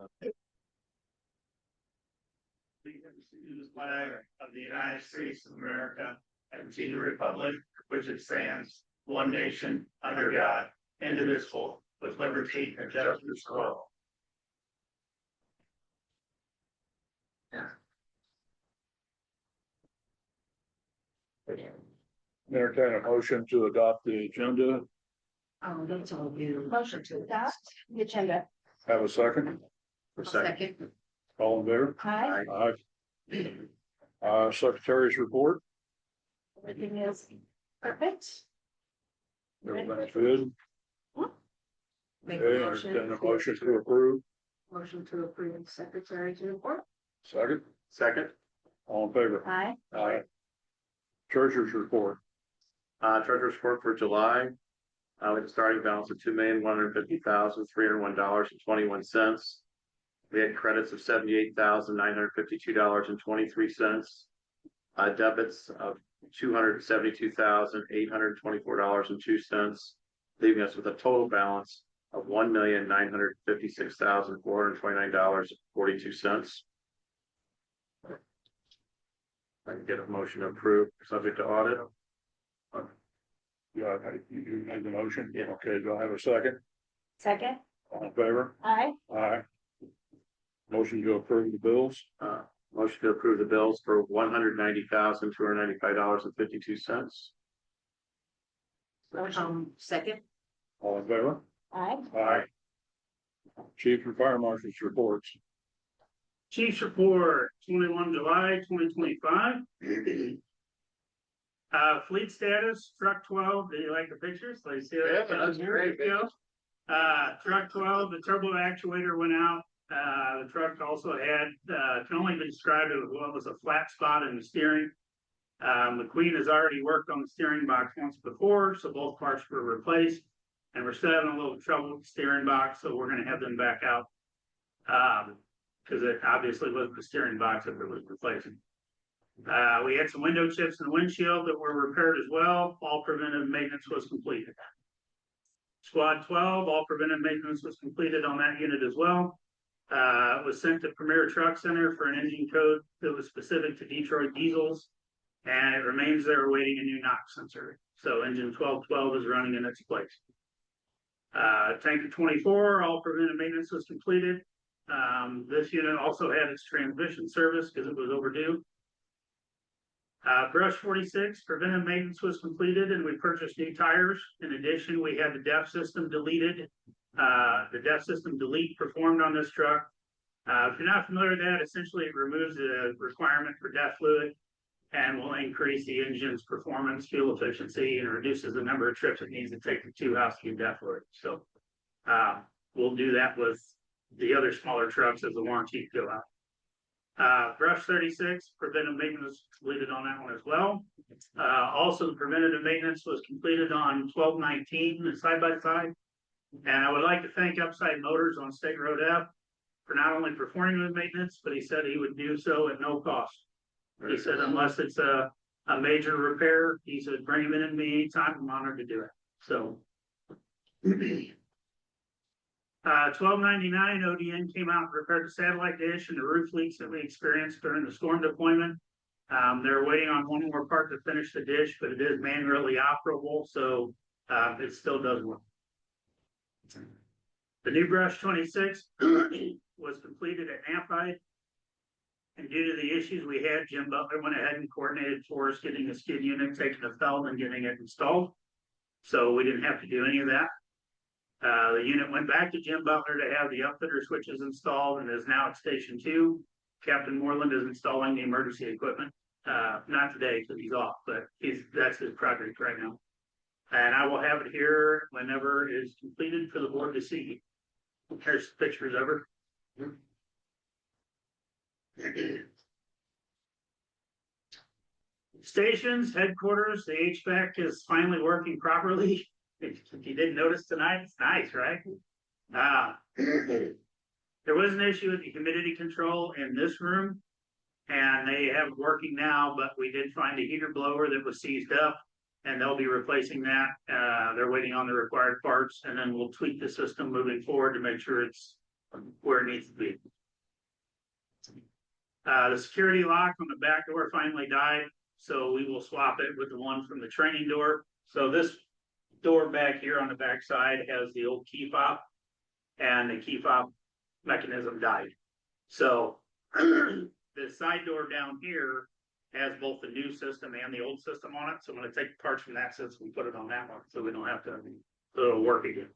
Allegiance to the flag of the United States of America and to the republic for which it stands, one nation, under God, indivisible, with liberty and justice for all. Entertain a motion to adopt the agenda. Oh, that's all you. Motion to adopt the agenda. Have a second. Second. All in favor? Hi, Aye. Secretary's report. everything is perfect. Everything's good. Make Okay, entertain a motion to approve. Motion to approve the secretary's report. Second. Second. All in favor? Aye. Aye. Treasurer's report. Treasurer's report for July. With a starting balance of $2,150,301.21. We had credits of $78,952.23. Debits of $272,824.02, leaving us with a total balance of $1,956,429.42. I can get a motion to approve, subject to audit. Yeah, you made the motion? Yeah. Okay, do I have a second? Second. All in favor? Aye. Aye. Motion to approve the bills. Motion to approve the bills for $190,295.52. Second. All in favor? Aye. Aye. Chief and Fire Marshal's reports. Chief's report, 21 July 2025. Fleet status, truck 12. Do you like the pictures? Like, see that? Yeah, that's great. Truck 12, the turbo actuator went out. The truck also had, can only be described as what was a flat spot in the steering. McQueen has already worked on the steering box once before, so both parts were replaced. And we're still having a little trouble with the steering box, so we're going to have them back out. Because it obviously wasn't the steering box that it was replacing. We had some window chips in the windshield that were repaired as well. All preventive maintenance was completed. Squad 12, all preventive maintenance was completed on that unit as well. It was sent to Premier Truck Center for an engine code that was specific to Detroit diesels, and it remains there awaiting a new NOx sensor. So engine 1212 is running in its place. Tanker 24, all preventive maintenance was completed. This unit also had its transmission service because it was overdue. Brush 46, preventive maintenance was completed and we purchased new tires. In addition, we had the DEF system deleted. The DEF system delete performed on this truck. If you're not familiar with that, essentially it removes the requirement for DEF fluid and will increase the engine's performance, fuel efficiency, and reduces the number of trips it needs to take the two house to get DEF fluid. So we'll do that with the other smaller trucks as the warranty go out. Brush 36, preventive maintenance completed on that one as well. Also, the preventative maintenance was completed on 1219, the side-by-side. And I would like to thank Upside Motors on State Road F for not only performing the maintenance, but he said he would do so at no cost. He said, unless it's a major repair, he said, bring him in at me anytime. I'm honored to do it. So 1299 ODN came out and repaired the satellite dish and the roof leaks that we experienced during the storm deployment. They're waiting on one more part to finish the dish, but it is manually operable, so it still does work. The new Brush 26 was completed at Ampide, and due to the issues we had, Jim Butler went ahead and coordinated for us getting the skid unit taken to Feld and getting it installed. So we didn't have to do any of that. The unit went back to Jim Butler to have the upfitter switches installed and is now at Station 2. Captain Moreland is installing the emergency equipment. Not today because he's off, but that's his project right now. And I will have it here whenever it is completed for the board to see. Here's pictures of her. Stations, headquarters, the HVAC is finally working properly. If you didn't notice tonight, it's nice, right? There was an issue with the humidity control in this room, and they have it working now, but we did find a heater blower that was seized up, and they'll be replacing that. They're waiting on the required parts, and then we'll tweak the system moving forward to make sure it's where it needs to be. The security lock on the back door finally died, so we will swap it with the one from the training door. So this door back here on the back side has the old key fob, and the key fob mechanism died. So the side door down here has both the new system and the old system on it. So I'm going to take parts from that system and put it on that one, so we don't have to, so it'll work again.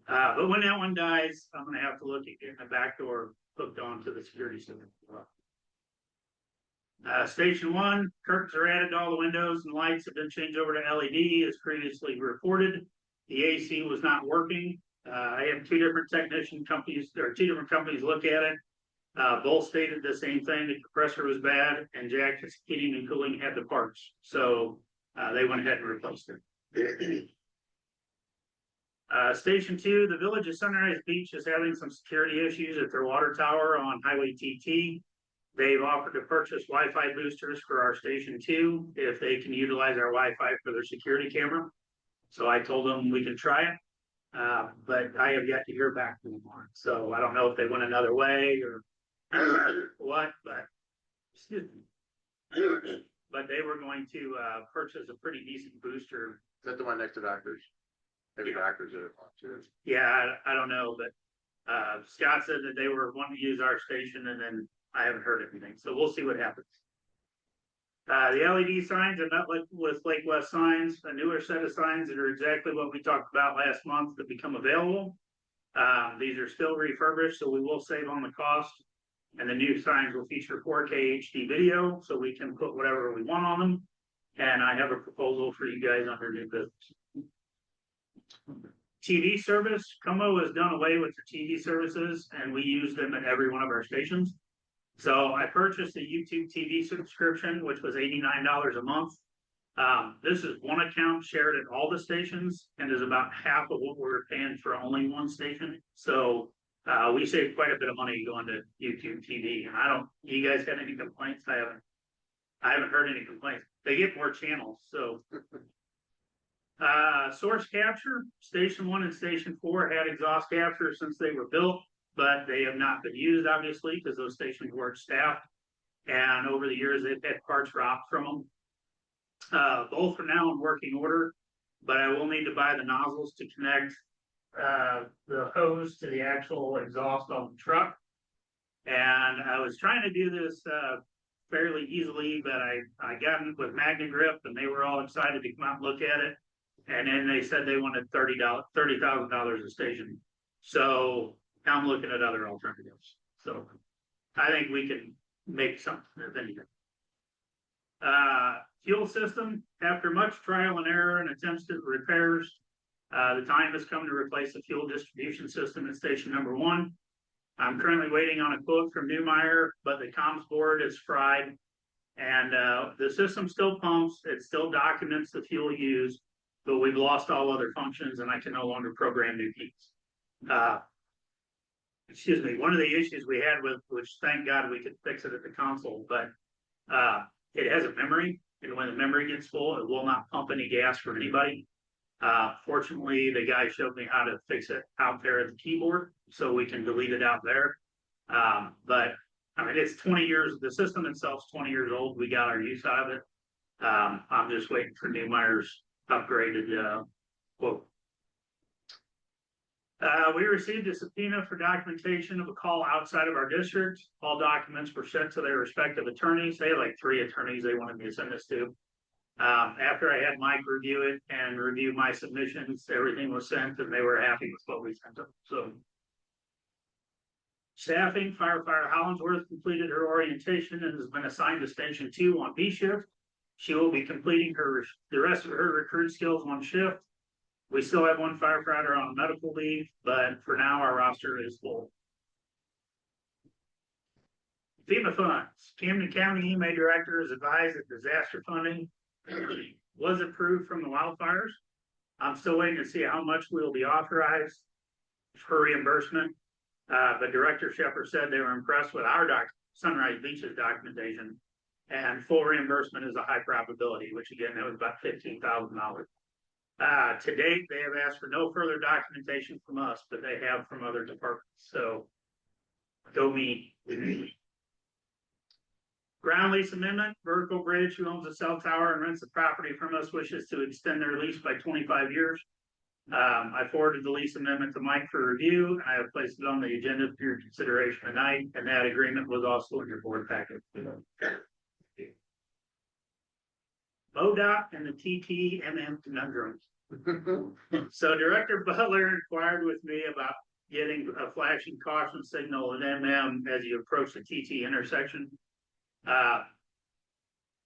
But when that one dies, I'm going to have to look at getting the back door hooked onto the security system. Station 1, curtains are added to all the windows and lights have been changed over to LED as previously reported. The AC was not working. I had two different companies look at it. Both stated the same thing, the compressor was bad and Jack's Heating and Cooling had the parts. So they went ahead and replaced it. Station 2, the Village of Sunrise Beach is having some security issues at their water tower on Highway TT. They've offered to purchase Wi-Fi boosters for our Station 2 if they can utilize our Wi-Fi for their security camera. So I told them we could try it, but I have yet to hear back from them on it. So I don't know if they went another way or what, but excuse me. But they were going to purchase a pretty decent booster. Is that the one next to Doctors? Maybe Doctors are too. Yeah, I don't know, but Scott said that they were wanting to use our station, and then I haven't heard anything. So we'll see what happens. The LED signs are met with Lake West Signs, a newer set of signs that are exactly what we talked about last month that become available. These are still refurbished, so we will save on the cost. And the new signs will feature 4K HD video, so we can put whatever we want on them. And I have a proposal for you guys under new business. TV service, Como has done away with their TV services, and we use them at every one of our stations. So I purchased a YouTube TV subscription, which was $89 a month. This is one account shared at all the stations and is about half of what we're paying for only one station. So we save quite a bit of money going to YouTube TV. And you guys got any complaints? I haven't heard any complaints. They get more channels, so. Source capture, Station 1 and Station 4 had exhaust capture since they were built, but they have not been used, obviously, because those stations weren't staffed. And over the years, they've had parts dropped from them. Both are now in working order, but I will need to buy the nozzles to connect the hose to the actual exhaust on the truck. And I was trying to do this fairly easily, but I got in with Magna Grip, and they were all excited to come out and look at it. And then they said they wanted $30,000 a station. So I'm looking at other alternatives. So I think we can make something of anything. Fuel system, after much trial and error and attempts at repairs, the time has come to replace the fuel distribution system at station number 1. I'm currently waiting on a quote from Newmeyer, but the comms board is fried. And the system still pumps, it still documents the fuel used, but we've lost all other functions and I can no longer program new keys. Excuse me, one of the issues we had with, which thank God we could fix it at the console, but it has a memory, and when the memory gets full, it will not pump any gas for anybody. Fortunately, the guy showed me how to fix it out there at the keyboard, so we can delete it out there. But I mean, it's 20 years, the system itself is 20 years old. We got our use out of it. I'm just waiting for Newmeyer's upgraded quote. We received a subpoena for documentation of a call outside of our district. All documents were sent to their respective attorneys. They had like 3 attorneys they wanted me to send this to. After I had Mike review it and review my submissions, everything was sent and they were happy with what we sent them. So, staffing, firefighter Hollingsworth completed her orientation and has been assigned to Station 2 on B shift. She will be completing the rest of her recruit skills on shift. We still have 1 firefighter on medical leave, but for now our roster is full. FEMA funds. Camden County EMA Director has advised that disaster funding was approved from the wildfires. I'm still waiting to see how much will be authorized for reimbursement. But Director Shepard said they were impressed with our Sunrise Beaches documentation, and full reimbursement is a high probability, which again, that was about $15,000. To date, they have asked for no further documentation from us, but they have from other departments, so. Go me. Ground lease amendment, Vertical Bridge, who owns a cell tower and rents the property from us, wishes to extend their lease by 25 years. I forwarded the lease amendment to Mike for review, and I have placed it on the agenda for your consideration tonight, and that agreement was also in your board packet. MoDOT and the TTMM conundrum. So Director Butler inquired with me about getting a flashing caution signal at MM as you approach the TT intersection.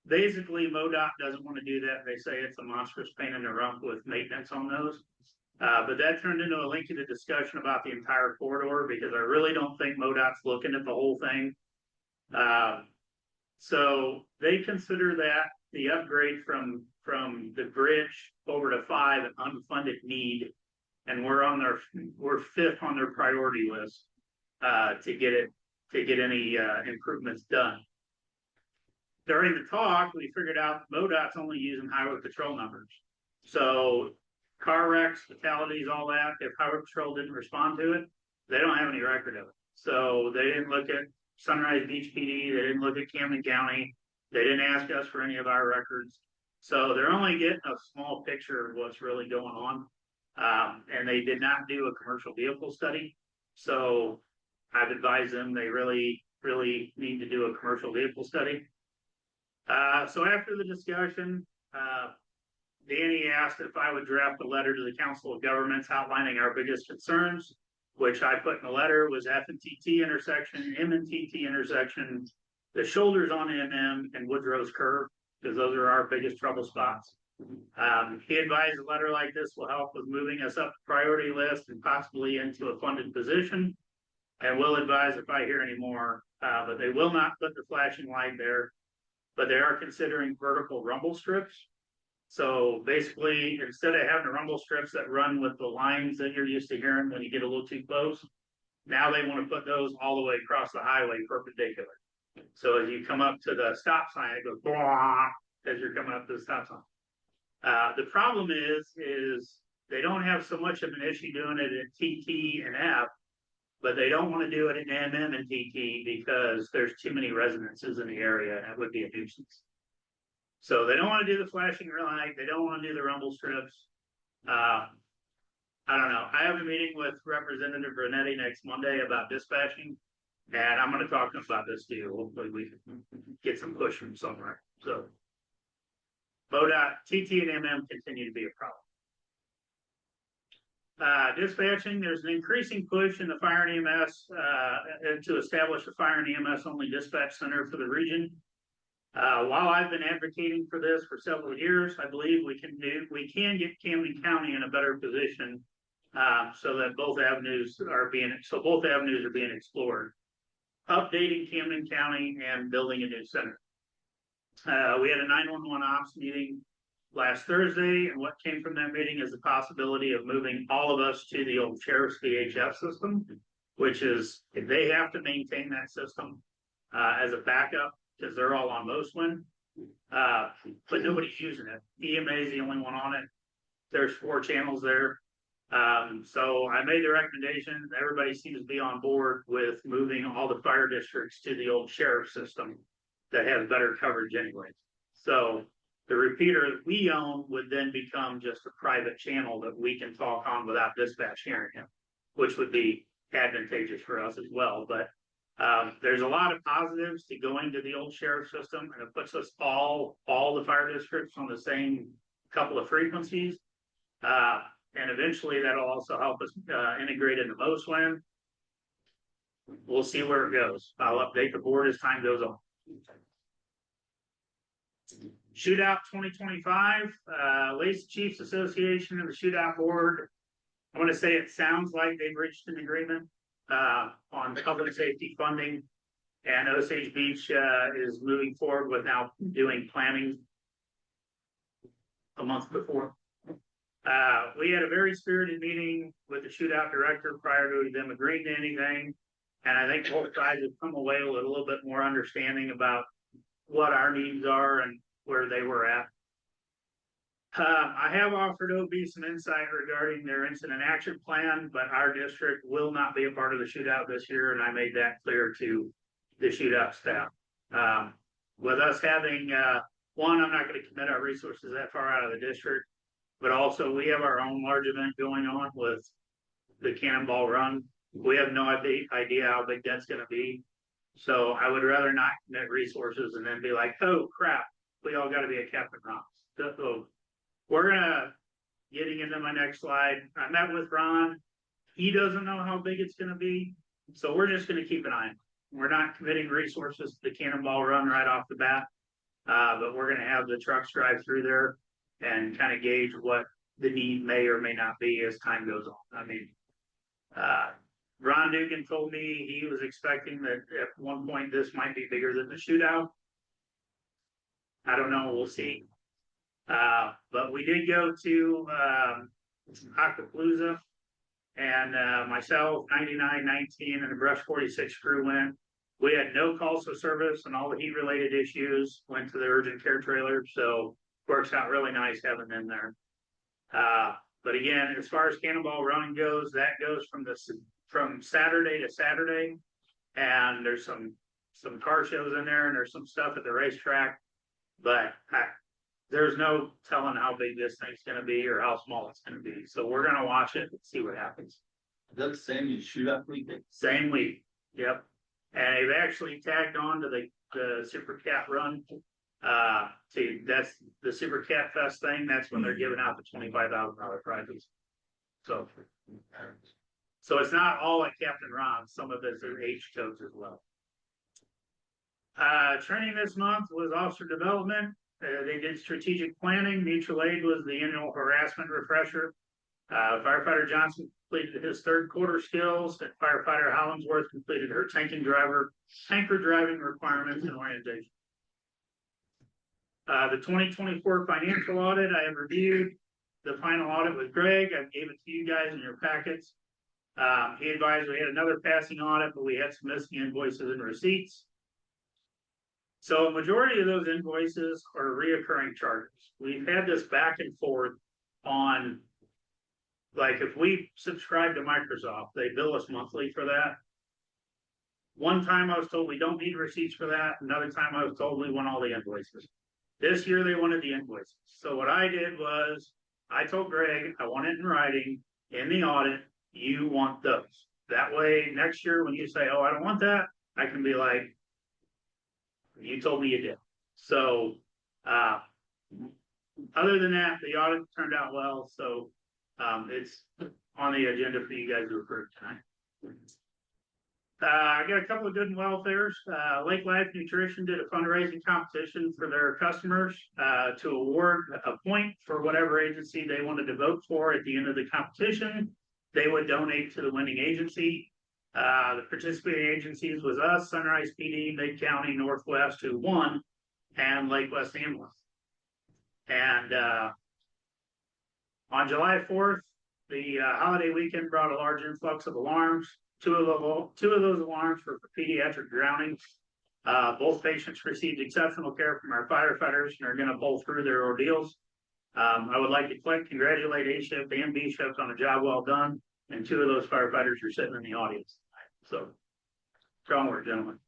Basically, MoDOT doesn't want to do that. They say it's a monstrous pain in the rump with maintenance on those. But that turned into a lengthy discussion about the entire corridor because I really don't think MoDOT's looking at the whole thing. So they consider that the upgrade from the bridge over to 5 an unfunded need, and we're fifth on their priority list to get any improvements done. During the talk, we figured out MoDOT's only using highway patrol numbers. So car wrecks, fatalities, all that, if highway patrol didn't respond to it, they don't have any record of it. So they didn't look at Sunrise Beach PD, they didn't look at Camden County, they didn't ask us for any of our records. So they're only getting a small picture of what's really going on. And they did not do a commercial vehicle study. So I've advised them they really need to do a commercial vehicle study. So after the discussion, Danny asked if I would draft a letter to the Council of Governments outlining our biggest concerns, which I put in the letter was F and TT intersection, M and TT intersection, the shoulders on MM, and Woodrow's curve, because those are our biggest trouble spots. He advised a letter like this will help with moving us up the priority list and possibly into a funded position. And will advise if I hear any more, but they will not put the flashing light there, but they are considering vertical rumble strips. So basically, instead of having the rumble strips that run with the lines that you're used to hearing when you get a little too close, now they want to put those all the way across the highway perpendicular. So as you come up to the stop sign, it goes blah, as you're coming up to the stop sign. The problem is they don't have so much of an issue doing it at TT and F, but they don't want to do it in MM and TT because there's too many residences in the area, and that would be a nuisance. So they don't want to do the flashing light. They don't want to do the rumble strips. I don't know. I have a meeting with Representative Brunetti next Monday about dispatching, and I'm going to talk to him about this too. Hopefully we can get some push from somewhere. So MoDOT, TT, and MM continue to be a problem. Dispatching, there's an increasing push in the fire and EMS to establish a fire and EMS only dispatch center for the region. While I've been advocating for this for several years, I believe we can get Camden County in a better position so that both avenues are being explored. Updating Camden County and building a new center. We had a 911 ops meeting last Thursday, and what came from that meeting is the possibility of moving all of us to the old sheriff's VHF system, which is they have to maintain that system as a backup because they're all on Moswin, but nobody's using it. EMA is the only one on it. There's 4 channels there. So I made the recommendation. Everybody seems to be on board with moving all the fire districts to the old sheriff system that has better coverage anyways. So the repeater that we own would then become just a private channel that we can talk on without dispatch hearing him, which would be advantageous for us as well. But there's a lot of positives to going to the old sheriff system, and it puts us all the fire districts on the same couple of frequencies. And eventually that'll also help us integrate into Moswin. We'll see where it goes. I'll update the board as time goes on. Shootout 2025, Lacey Chiefs Association and the Shootout Board. I want to say it sounds like they've reached an agreement on public safety funding, and Osage Beach is moving forward with now doing planning a month before. We had a very spirited meeting with the shootout director prior to them agreeing to anything. And I think both sides have come away with a little bit more understanding about what our needs are and where they were at. I have offered OB some insight regarding their incident action plan, but our district will not be a part of the shootout this year, and I made that clear to the shootout staff. With us having, one, I'm not gonna commit our resources that far out of the district, but also we have our own large event going on with the Cannonball Run. We have no idea how big that's gonna be. So I would rather not commit resources and then be like, oh crap, we all gotta be at Captain Ross. So we're getting into my next slide. I met with Ron. He doesn't know how big it's gonna be. So we're just gonna keep an eye on it. We're not committing resources to the Cannonball Run right off the bat. But we're gonna have the trucks drive through there and kind of gauge what the need may or may not be as time goes on. I mean, Ron Dugan told me he was expecting that at one point this might be bigger than the shootout. I don't know, we'll see. But we did go to Acapulco, and myself, 9919, and the Brush 46 crew went. We had no calls for service, and all the heat related issues went to the urgent care trailer. So works out really nice having them there. But again, as far as Cannonball Run goes, that goes from Saturday to Saturday, and there's some car shows in there, and there's some stuff at the racetrack. But there's no telling how big this thing's going to be or how small it's going to be. So we're going to watch it and see what happens. Is that the same you shoot up weekend? Same week. Yep. And they've actually tagged on to the Super Cat Run. That's the Super Cat Fest thing. That's when they're giving out the $25,000 prizes. So it's not all at Captain Ron. Some of it's at H codes as well. Training this month was officer development. They did strategic planning. Mutual aid was the annual harassment refresher. Firefighter Johnson completed his third quarter skills, and firefighter Hollingsworth completed her tanker driving requirements and orientation. The 2024 financial audit, I have reviewed the final audit with Greg. I gave it to you guys in your packets. He advised we had another passing audit, but we had some missing invoices and receipts. So a majority of those invoices are reoccurring charges. We've had this back and forth on, like, if we subscribe to Microsoft, they bill us monthly for that. One time I was told we don't need receipts for that. Another time I was told we want all the invoices. This year they wanted the invoices. So what I did was I told Greg, I want it in writing in the audit. You want those. That way next year when you say, oh, I don't want that, I can be like, you told me you did. So other than that, the audit turned out well. So it's on the agenda for you guys to approve tonight. I got a couple of good and welfares. Lake Life Nutrition did a fundraising competition for their customers to award a point for whatever agency they wanted to vote for. At the end of the competition, they would donate to the winning agency. The participating agencies was us, Sunrise PD, Mid County, Northwest, who won, and Lake West Ambulance. And on July 4th, the holiday weekend brought a large influx of alarms. Two of those alarms were for pediatric drowning. Both patients received exceptional care from our firefighters and are going to pull through their ordeals. I would like to congratulate A Shift and B Shift on a job well done. And two of those firefighters are sitting in the audience. So, strong work, gentlemen.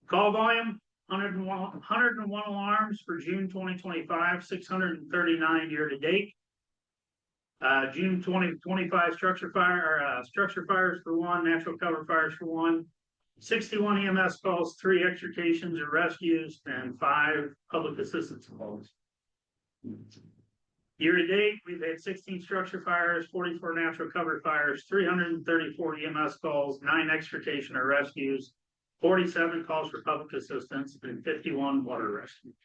Call volume, 101 alarms for June 2025, 639 year to date. June 2025 structure fires for one, natural cover fires for one, 61 EMS calls, 3 extrications or rescues, and 5 public assistance calls. Year to date, we've had 16 structure fires, 44 natural cover fires, 334 EMS calls, 9 extrication or rescues, 47 calls for public assistance, and 51 water rescues.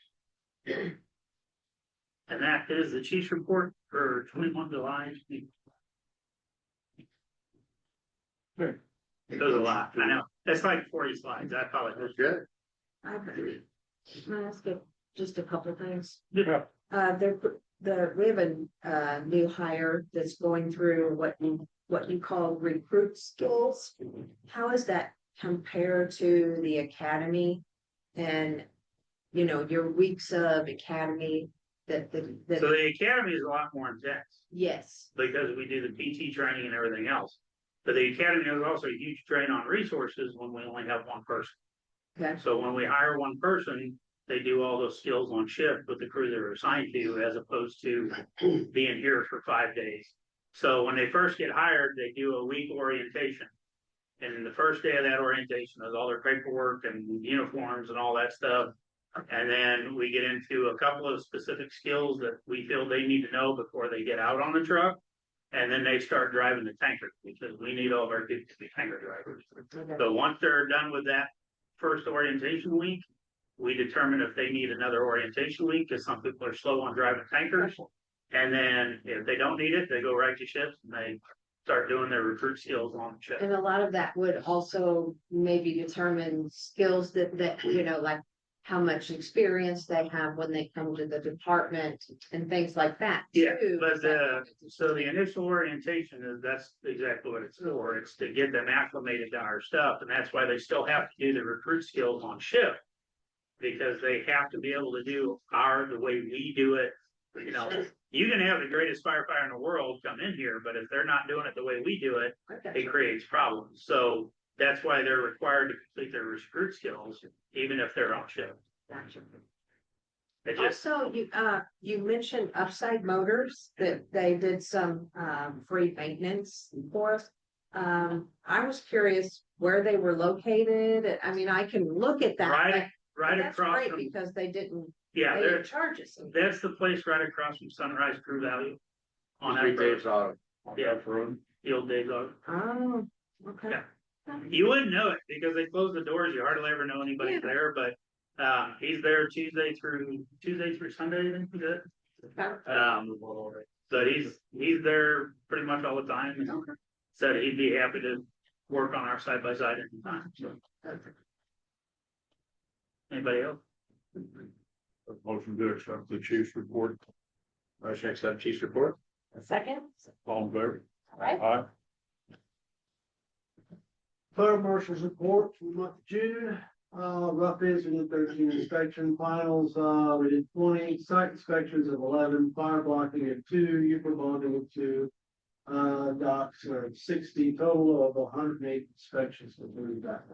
And that is the chief's report for 21 July. It was a lot. I know. That's like 40 slides. I apologize. Good. Can I ask just a couple of things? Yeah. We have a new hire that's going through what you call recruit skills. How is that compared to the academy? And you know, your weeks of academy So that, the academy is a lot more intense yes, because we do the PT training and everything else. But the academy is also a huge drain on resources when we only have one person. okay, So when we hire one person, they do all those skills on shift with the crew they're assigned to, as opposed to being here for 5 days. So when they first get hired, they do a week orientation. And the first day of that orientation is all their paperwork and uniforms and all that stuff. And then we get into a couple of specific skills that we feel they need to know before they get out on the truck. And then they start driving the tanker, because we need all of our kids to be tanker drivers. okay, So once they're done with that first orientation week, we determine if they need another orientation week, because some people are slow on driving tankers. And then if they don't need it, they go right to shifts and they start doing their recruit skills on the shift. and a lot of that would also maybe determine skills that, you know, like how much experience they have when they come to the department and things like that. Yeah, too. but so the initial orientation that's exactly what it's for. It's to get them acclimated to our stuff, and that's why they still have to do the recruit skills on shift. Because they have to be able to do the way we do it. You know, you can have the greatest firefighter in the world come in here, but if they're not doing it the way we do it, Okay. it creates problems. So that's why they're required to complete their recruit skills, even if they're on shift. Gotcha. It just, Also, you mentioned Upside Motors, that they did some, free maintenance for us. I was curious where they were located. I mean, I can look at that. right, but right that's across great from, because they didn't, yeah, they didn't charge us. that's the place right across from Sunrise True Value. On Three that days road, out. yeah, the old days of. Oh, okay. Yeah. You wouldn't know it because they close the doors. You hardly ever know anybody's Yeah. there, but he's there Tuesday through Sunday, I think he's it. So he's there pretty much all the time. And Okay. said he'd be happy to work on our side by side anytime. So anybody else? Motion to accept the chief's report. Motion to accept chief's report. A second? All in favor? All right. Aye. Fire marshal's report for the month of June, rough bids, we did 13 inspection finals, we did 20 site inspections of 11, fire blocking at 2, UFO bonding at 2. Docks are 60, total of 108 inspections including that.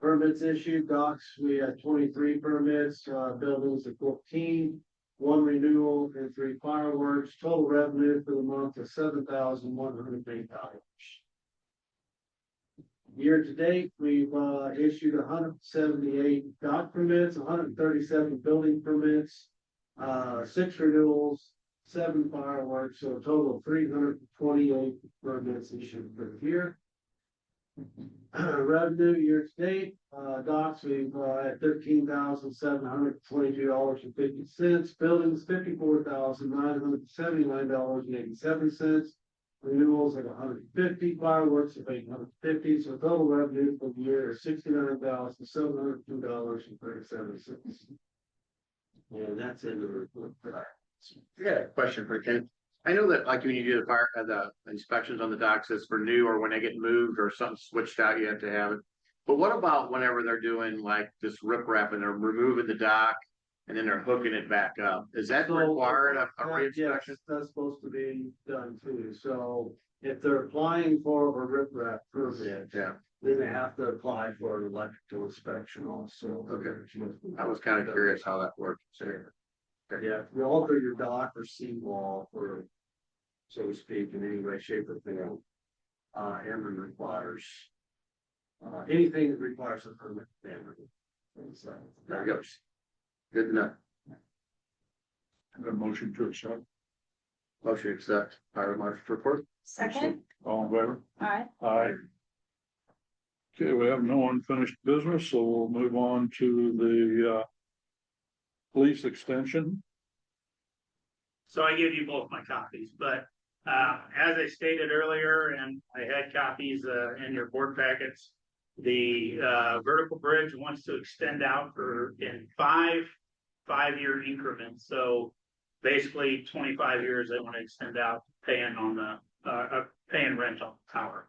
Permits issued, docks, we had 23 permits, buildings at 14. 1 renewal and 3 fireworks, total revenue for the month of $7,108. Year to date, we've issued 178 dock permits, 137 building permits, 6 renewals, 7 fireworks, so a total of 328 permits issued for the year. Revenue year to date, docks, we've at $13,722.50. Buildings, $54,979.87. Renewals at 150, fireworks of 850. So total revenue for the year is $69,702.37. And that's in the report. I got a question for Ken. I know that like when you do the inspections on the docks, it's for new or when they get moved or something switched out, you have to have it. But what about whenever they're doing like this riprap and they're removing the dock and then they're hooking it back up? Is that required a re-inspection? Yes, that's supposed to be done too. So if they're applying for a riprap permit, Yeah, then they have to apply for an electrical inspection also. Okay. I was kind of curious how that worked. Yeah, if you alter your dock or seawall for, so to speak, in any way, shape or form. Ameren requires, anything that requires a permit, Ameren. So, There it goes. Good to know. A motion to accept. Motion to accept fire marshal's report. Second? All in favor? All right. Aye. Okay, we have no unfinished business, so we'll move on to the police extension. So I give you both my copies, but as I stated earlier, and I had copies in your board packets, the vertical bridge wants to extend out in five-year increments. So basically 25 years, they want to extend out paying on the paying rent on the tower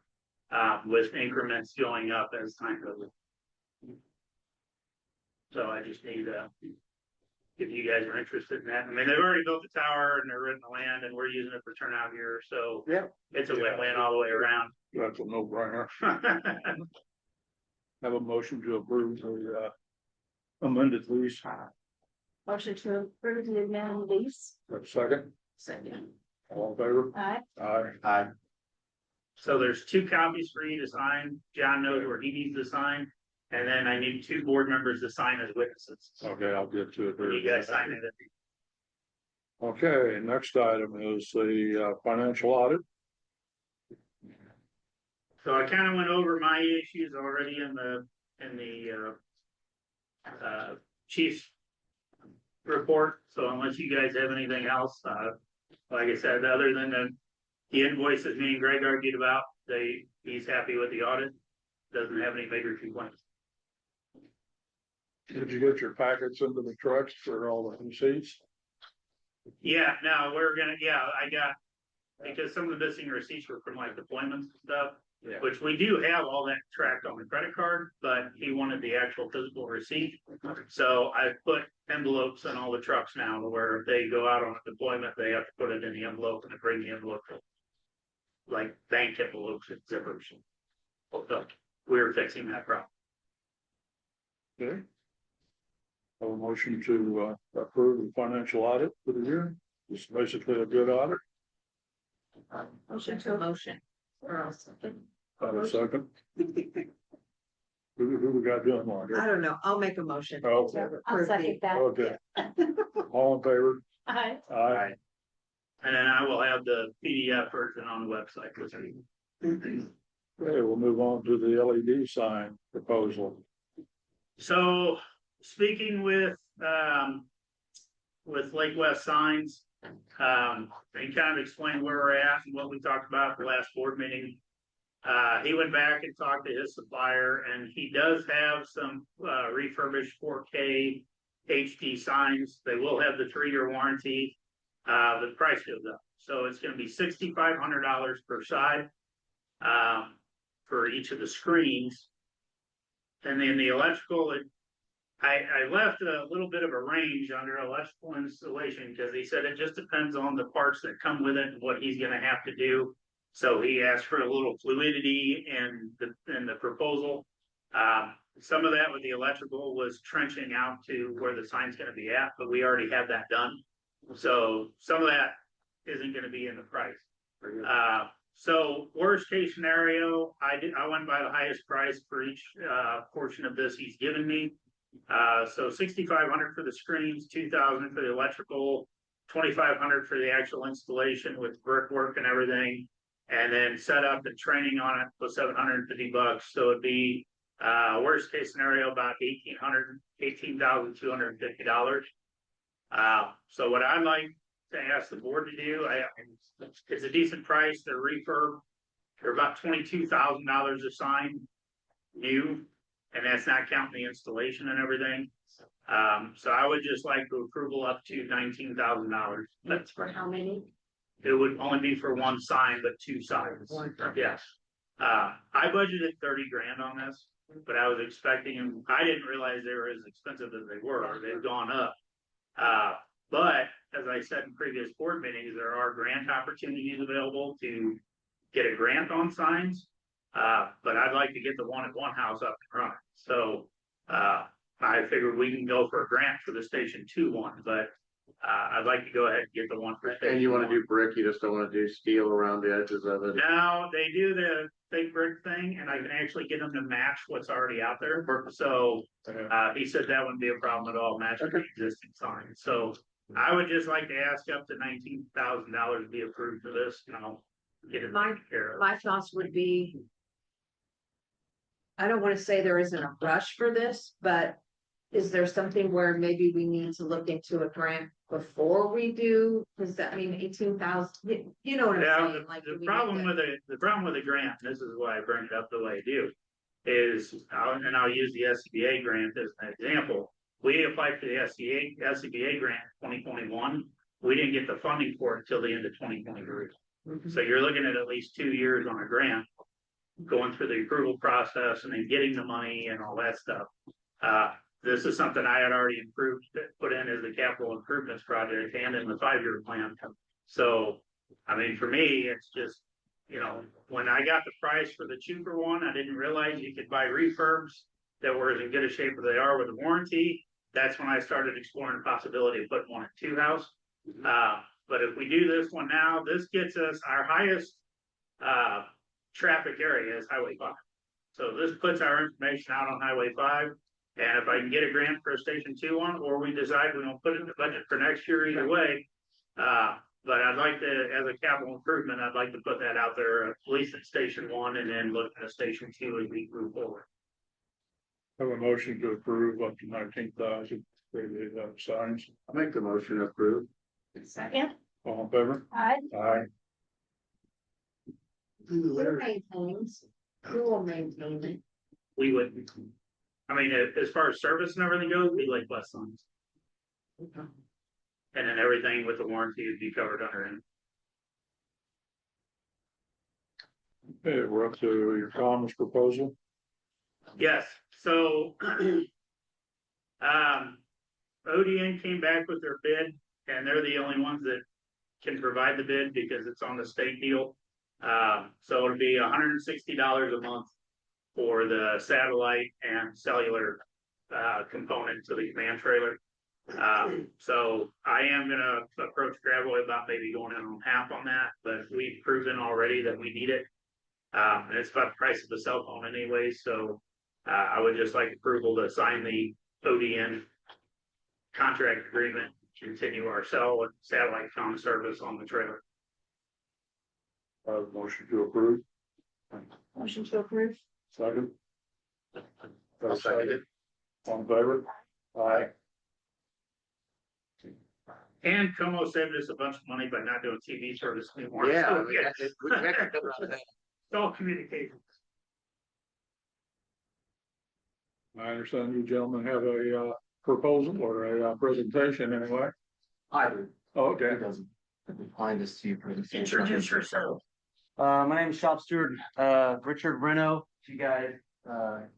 with increments going up as time goes on. So I just need if you guys are interested in that. I mean, they've already built the tower and they're renting the land and we're using it for turnout gear, so Yeah. it's a win-win all the way around. That's a no-brainer. Have a motion to approve the amended lease. Motion to approve the amended lease. Have a second, Second. all in favor? Aye. Aye. So there's 2 copies for you to sign. John knows where he needs to sign. And then I need 2 board members to sign as witnesses. Okay, I'll get to it When you here. guys sign it. Okay, next item is the financial audit. So I kind of went over my issues already in the chief's report. So unless you guys have anything else, like I said, other than the invoices me and Greg argued about, he's happy with the audit. Doesn't have any major complaints. Did you get your packets into the trucks for all the receipts? Yeah, no, I got, because some of the missing receipts were from like deployments and stuff. Yeah. Which we do have all that tracked on the credit card, but he wanted the actual physical receipt. So I put envelopes in all the trucks now where if they go out on a deployment, they have to put it in the envelope and bring the envelope. Like bank envelopes and zippers. So we're fixing that problem. Okay. Have a motion to approve the financial audit for the year. It's basically a good audit. Motion to motion. Or else. Have a second. Who we got doing one I here? don't know. I'll make a motion. Oh. to I'll approve second the- that. Okay. All in favor? Aye. Aye. And then I will have the PDF version on the website. Okay, we'll move on to the LED sign proposal. So speaking with Lake West Signs, and kind of explain where we're at and what we talked about at the last board meeting. He went back and talked to his supplier and he does have some refurbished 4K HD signs. They will have the 3-year warranty. The price goes up. So it's going to be $6,500 per side for each of the screens. And then the electrical, I left a little bit of a range under electrical installation because he said it just depends on the parts that come with it and what he's going to have to do. So he asked for a little fluidity in the proposal. Some of that with the electrical was trenching out to where the sign's going to be at, but we already have that done. So some of that isn't going to be in the price. So worst case scenario, I went by the highest price for each portion of this he's given me. So $6,500 for the screens, $2,000 for the electrical, $2,500 for the actual installation with brickwork and everything, and then set up and training on it was $750. So it'd be worst case scenario about $18,250. So what I'd like to ask the board to do, it's a decent price. They're refurb. They're about $22,000 a sign new. And that's not counting the installation and everything. So I would just like the approval up to $19,000. That's for how many? It would only be for one sign, but 2 signs. Yes. I budgeted 30 grand on this, but I was expecting, and I didn't realize they were as expensive as they were. They've gone up. But as I said in previous board meetings, there are grant opportunities available to get a grant on signs. But I'd like to get the one at one house up and running. So, I figured we can go for a grant for the Station 2 one, but, I'd like to go ahead and get the one for Station And you want to 1. do brick, you just don't want to do steel around the edges of it. Now, they do the fake brick thing and I can actually get them to match what's already out there. So, he said that wouldn't be a problem at all, matching the existing sign. So I would just like to ask up to $19,000 to be approved for this, and I'll get it taken care of. My thoughts would be. I don't want to say there isn't a rush for this, but is there something where maybe we need to look into a grant before we do? Cause that, I mean, 18,000, you know what I'm Yeah, saying? Like, do the we problem need to- with the problem with the grant, and this is why I bring it up the way I do, is, and I'll use the SCBA grant as an example. We applied for the SCBA grant in 2021. We didn't get the funding for it until the end of 2023. Mhm. So you're looking at least 2 years on a grant, going through the approval process and then getting the money and all that stuff. this is something I had already put in as the capital improvements project and in the 5-year plan. So, I mean, for me, it's just, you know, when I got the price for the cheaper one, I didn't realize you could buy refurbs that were as in good a shape as they are with a warranty. That's when I started exploring the possibility of putting one at 2 house. But if we do this one now, this gets us our highest traffic area is Highway 5. So this puts our information out on Highway 5. And if I can get a grant for a Station 2 one, or we decide we don't put it in the budget for next year either way. But I'd like to, as a capital improvement, I'd like to put that out there, at least at Station 1, and then look at Station 2 as we move forward. Have a motion to approve up to 19,000 for the signs. I'll make the motion to approve. Second. All in favor? Aye. Aye. Who maintains, who will maintain it? We would, I mean, as far as service and everything goes, we like West Signs. And then everything with the warranty would be covered under it. Okay, we're up to your Thomas proposal. Yes, so ODN came back with their bid, and they're the only ones that can provide the bid because it's on the state deal. So it'll be $160 a month for the satellite and cellular component to the command trailer. So I am gonna approach Gravois about maybe going in on half on that, but we've proven already that we need it. And it's about the price of the cell phone anyway, so I would just like approval to sign the ODN contract agreement to continue our cell and satellite comm service on the trailer. Motion to approve. Motion to approve. Second. I'll second it. All in favor? Aye. And Como saved us a bunch of money by not doing TV service anymore. Yeah, So, I mean, it's all communications. I understand you gentlemen have a proposal or a presentation anyway. I do. Okay. It doesn't. Find this to you for the. Introduce yourself. My name is Shop Steward, Richard Reno. If you guys,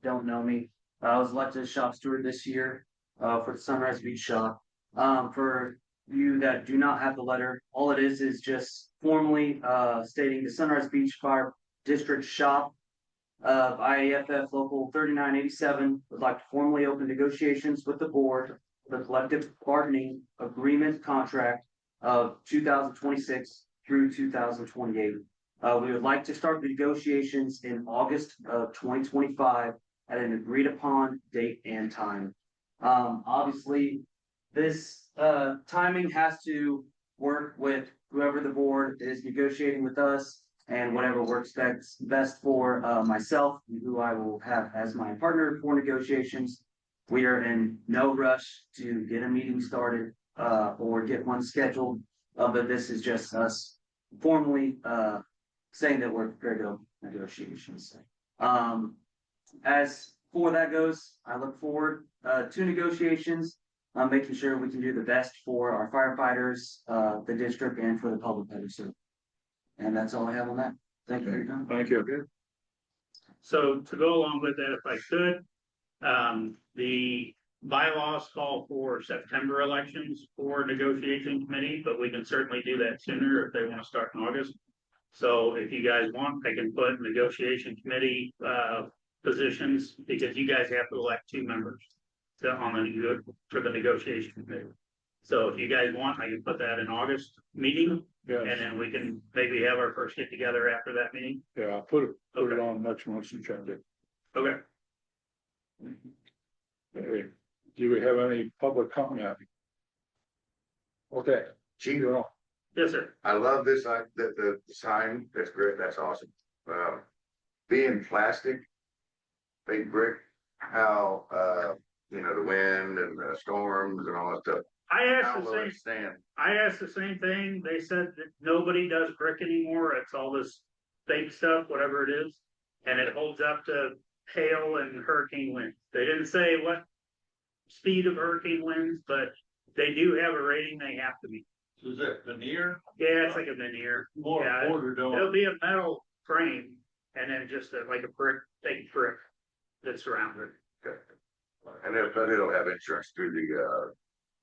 don't know me, I was elected as Shop Steward this year, for the Sunrise Beach Shop. For you that do not have the letter, all it is just formally, stating the Sunrise Beach Fire District Shop of IAFF Local 3987 would like to formally open negotiations with the board for the collective bargaining agreement contract of 2026 through 2028. We would like to start the negotiations in August of 2025 at an agreed upon date and time. Obviously, this timing has to work with whoever the board is negotiating with us and whatever works best for myself, who I will have as my partner for negotiations. We are in no rush to get a meeting started or get one scheduled, but this is just us formally saying that we're prepared to open negotiations. As for that goes, I look forward to negotiations, making sure we can do the best for our firefighters, the district, and for the public that we serve. And that's all I have on that. Thank you for your time. Thank you. So to go along with that, if I could, the bylaws call for September elections for negotiation committee, but we can certainly do that sooner if they want to start in August. So if you guys want, I can put negotiation committee positions, because you guys have to elect 2 members for the negotiation committee. So if you guys want, I can put that in August meeting, and Yes. then we can maybe have our first get together after that meeting. Yeah, put it on next month's agenda. Okay. Okay. Do we have any public comment? Okay. Chief, You're on. Yes, sir. I love this, the sign, that's great, that's awesome. Being plastic, big brick, how, the wind and the storms and all that stuff. I I asked don't the same. understand. I asked the same thing. They said that nobody does brick anymore. It's all this fake stuff, whatever it is, and it holds up to hail and hurricane winds. They didn't say what speed of hurricane winds, but they do have a rating they have to meet. So is that veneer? Yeah, it's like a veneer. More Yeah, border It'll door. be a metal frame and then just like a brick, fake brick that's surrounded. And but it'll have insurance through the,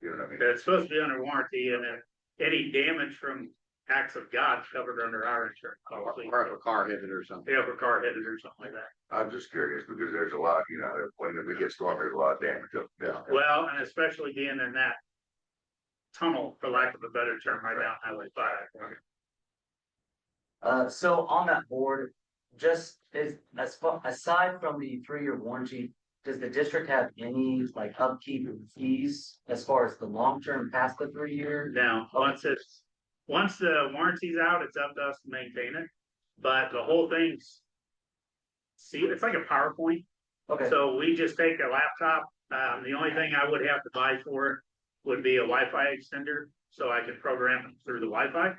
you know what I mean? It's supposed to be under warranty and then any damage from acts of God covered under our insurance policy. Or if a car hit it or something. Yeah, if a car hit it or something like that. I'm just curious because there's a lot, you know, when we get storm, there's a lot of damage up and down. Well, and especially being in that tunnel, for lack of a better term, right down Highway 5. So on that board, just aside from the 3-year warranty, does the district have any like upkeep fees as far as the long-term past the 3 year? Now, once the warranty's out, it's up to us to maintain it, but the whole thing's, see, it's like a PowerPoint. Okay, So we just take a laptop, the only thing I would have to buy for it would be a Wi-Fi extender, so I could program it through the Wi-Fi.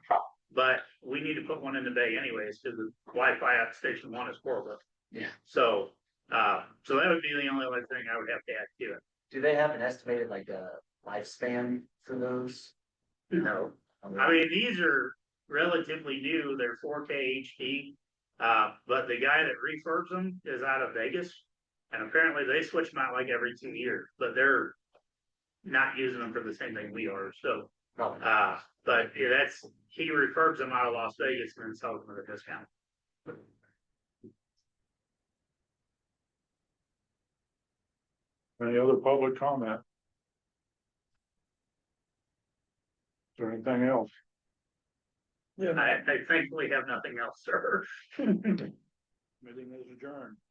But we need to put one in the bay anyways, because the Wi-Fi at Station 1 is horrible. Yeah. So that would be the only other thing I would have to add to it. do they have an estimated like a lifespan for those? No. I mean, these are relatively new, they're 4K HD. But the guy that refurbs them is out of Vegas. And apparently they switch them out like every 2 years, but they're not using them for the same thing we are, so. Probably. But yeah, he refurbs them out of Las Vegas and then sells them at a discount. Any other public comment? Is there anything else? I thankfully have nothing else, sir. Meeting is adjourned.